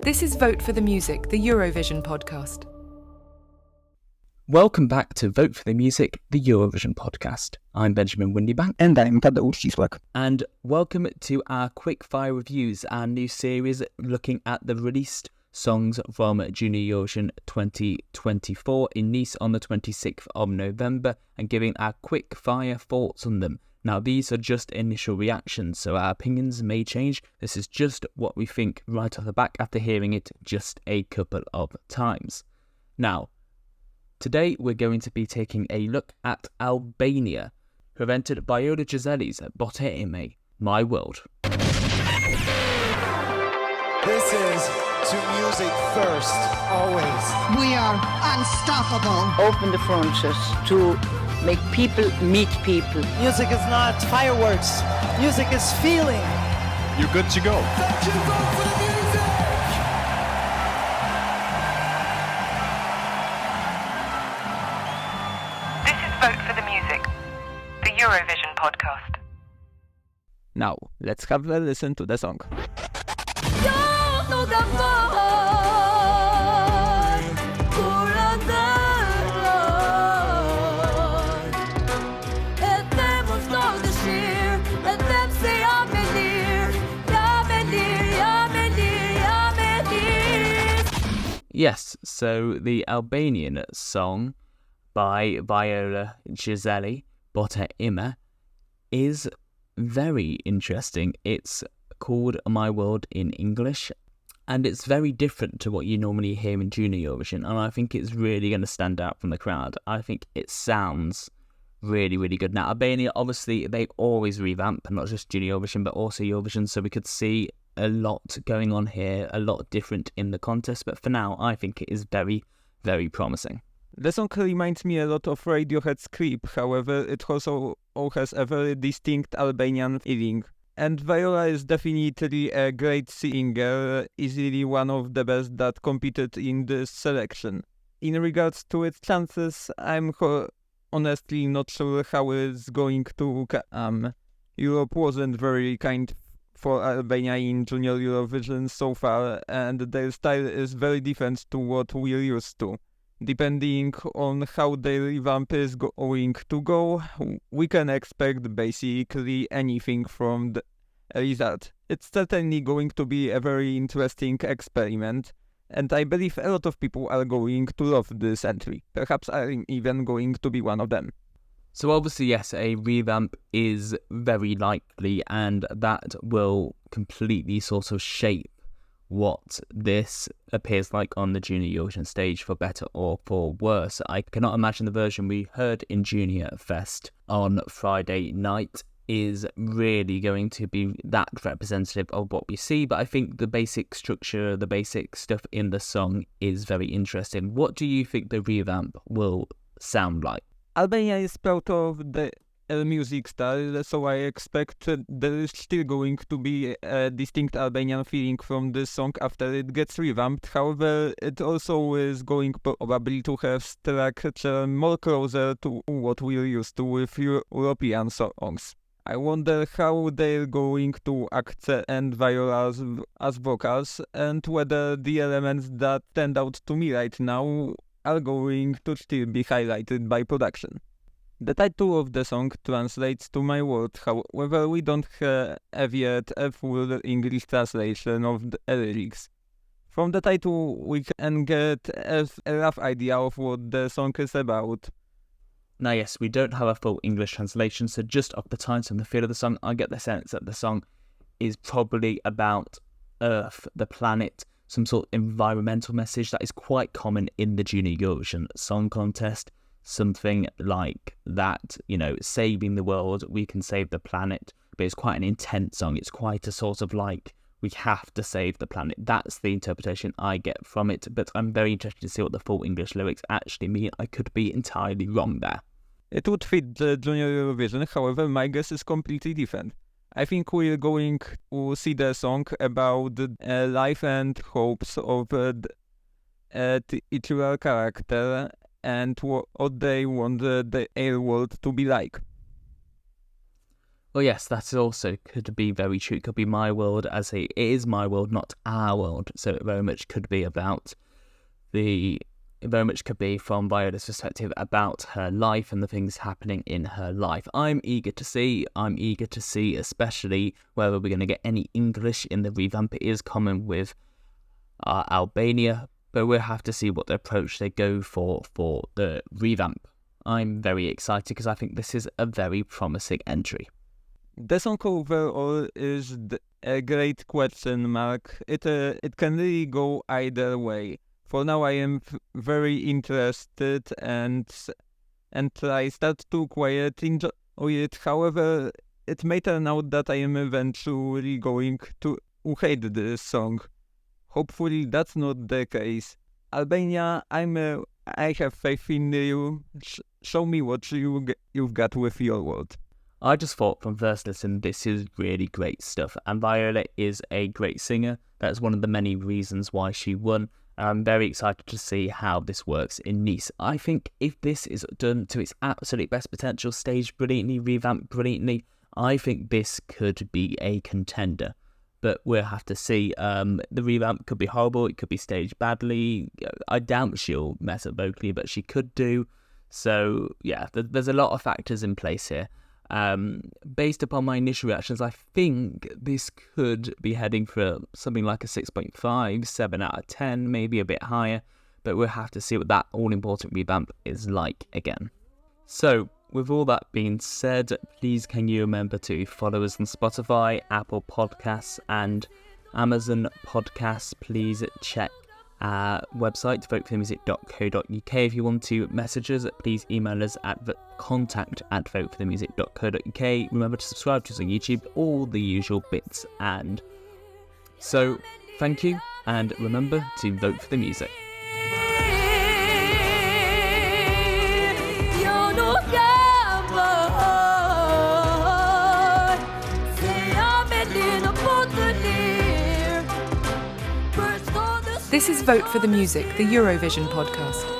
This is Vote for the Music, the Eurovision podcast. Welcome back to Vote for the Music, the Eurovision podcast. I'm Benjamin Windybank. And I'm Tadeusz Cisłak. And welcome to our Quickfire reviews, our new series looking at the released songs from Junior Eurovision 2024 in Nice on the 26th of November and giving our quick-fire thoughts on them. Now, these are just initial reactions, so our opinions may change. This is just what we think right off the back after hearing it just a couple of times. Now, today we're going to be taking a look at Albania, who have entered Viola Gjyzeli's Bota Ime, My World. This is to music first, always. We are unstoppable. Open the frontiers to make people meet people. Music is not fireworks. Music is feeling. You're good to go. Thank you, Vote for the Music! This is Vote for the Music, the Eurovision podcast. Now, let's have a listen to the song. Yes, so the Albanian song by Viola Gjyzeli, Bota Ime, is very interesting. It's called My World in English, and it's very different to what you normally hear in Junior Eurovision, and I think it's really going to stand out from the crowd. I think it sounds really, really good. Now, Albania, obviously, they always revamp, not just Junior Eurovision, but also Eurovision, so we could see a lot going on here, a lot different in the contest, but for now, I think it is very, very promising. The song reminds me a lot of Radiohead's Creep, however, it also has a very distinct Albanian feeling. And Viola is definitely a great singer, easily one of the best that competed in this selection. In regards to its chances, I'm honestly not sure how it's going to come. Europe wasn't very kind for Albania in Junior Eurovision so far, and their style is very different to what we're used to. Depending on how their revamp is going to go, we can expect basically anything from the result. It's certainly going to be a very interesting experiment, and I believe a lot of people are going to love this entry. Perhaps I'm even going to be one of them. So obviously, yes, a revamp is very likely, and that will completely sort of shape what this appears like on the Junior Eurovision stage, for better or for worse. I cannot imagine the version we heard in Junior Fest on Friday night is really going to be that representative of what we see, but I think the basic structure, the basic stuff in the song is very interesting. What do you think the revamp will sound like? Albania is proud of the music style, so I expect there is still going to be a distinct Albanian feeling from this song after it gets revamped. However, it also is going probably to have structure more closer to what we're used to with European songs. I wonder how they're going to accent Viola as vocals, and whether the elements that stand out to me right now are going to still be highlighted by production. The title of the song translates to My World, however we don't have yet a full English translation of the lyrics. From the title we can get a rough idea of what the song is about. Now yes, we don't have a full English translation, so just off the title and the feel of the song, I get the sense that the song is probably about Earth, the planet, some sort of environmental message that is quite common in the Junior Eurovision Song Contest. Something like that, saving the world, we can save the planet, but it's quite an intense song. It's quite a sort of like, we have to save the planet. That's the interpretation I get from it, but I'm very interested to see what the full English lyrics actually mean. I could be entirely wrong there. It would fit the Junior Eurovision, however my guess is completely different. I think we're going to see the song about the life and hopes of the titular character and what they want the air world to be like. Well, yes, that also could be very true. It could be my world, as it is my world, not our world. So it very much could be it very much could be from Viola's perspective about her life and the things happening in her life. I'm eager to see, especially whether we're going to get any English in the revamp. It is common with Albania, but we'll have to see what the approach they go for the revamp. I'm very excited because I think this is a very promising entry. The song overall is a great question mark. It can really go either way. For now, I am very interested and I start to quite enjoy it. However, it may turn out that I am eventually going to hate this song. Hopefully, that's not the case. Albania, I have faith in you. Show me what you've got with your world. I just thought from first listen, this is really great stuff. And Viola is a great singer. That's one of the many reasons why she won. I'm very excited to see how this works in Nice. I think if this is done to its absolute best potential, staged brilliantly, revamped brilliantly, I think this could be a contender. But we'll have to see. The revamp could be horrible. It could be staged badly. I doubt she'll mess up vocally, but she could do. So, yeah, there's a lot of factors in place here. Based upon my initial reactions, I think this could be heading for something like a 6.5, 7 out of 10, maybe a bit higher, but we'll have to see what that all-important revamp is like again. So, with all that being said, please can you remember to follow us on Spotify, Apple Podcasts and Amazon Podcasts. Please check our website, voteforthemusic.co.uk. If you want to message us, please email us at contact@voteforthemusic.co.uk. Remember to subscribe to us on YouTube, all the usual bits. And so, thank you, and remember to vote for the music. This is Vote for the Music, the Eurovision podcast.